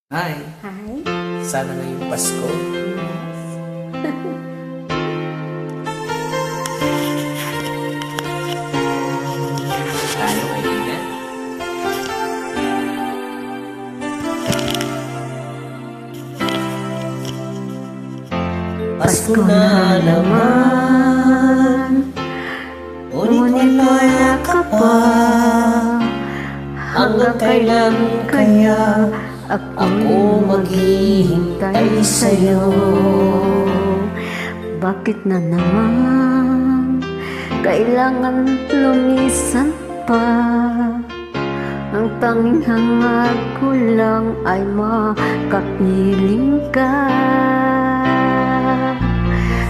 Hi! Hi. Sana ngayong Pasko, tayo kaibigan. Pasko na naman, ngunit wala ka pa. Hanggang kailan kaya ako maghihintay sa'yo? Bakit na naman kailangan lumisan pa? Ang tanging hangad ko lang ay makapiling ka.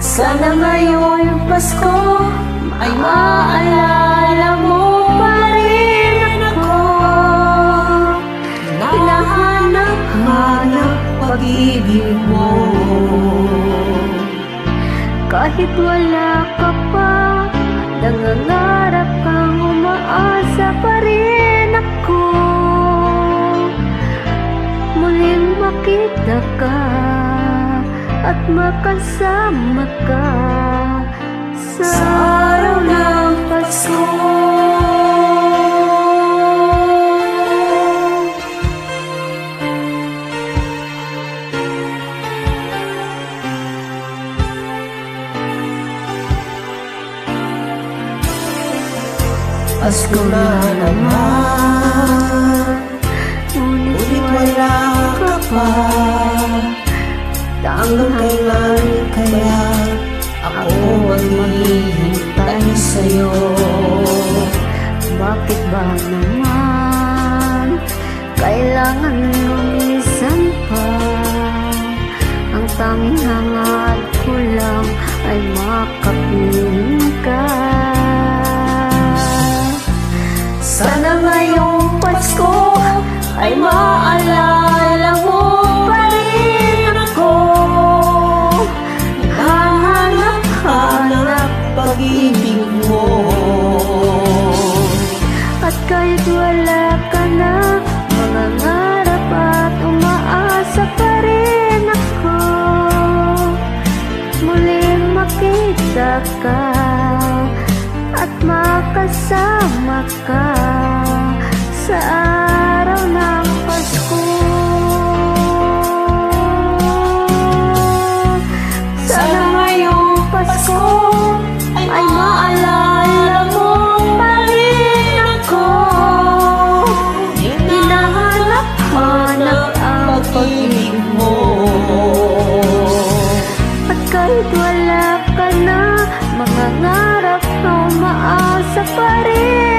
Sana ngayong Pasko ay maalala mo pa rin ako. Hinahanap-hanap pag-ibig mo. Kahit wala ka pa, nangangarap kang umaasa pa rin ako. Muling makita ka at makasama ka sa Araw ng Pasko. Pasko na naman, ngunit wala ka pa. Hanggang kailan kaya ako maghihintay sa'yo? Bakit ba naman kailangan lumisan pa? Ang tanging hangad ko lang ay makapiling ka. Sana ngayong Pasko ay maalala mo pa rin ako. Hanap-hanap pag-ibig mo. At kahit wala ka na, mangangarap at umaasa pa rin ako. Muling makita ka at makasama ka sa araw ng Pasko. Sana ngayong Pasko ay maalala mo pa rin ako. Hinahanap-hanap ang pag-ibig mo. At kahit wala ka na, mangangarap na umaasa pa rin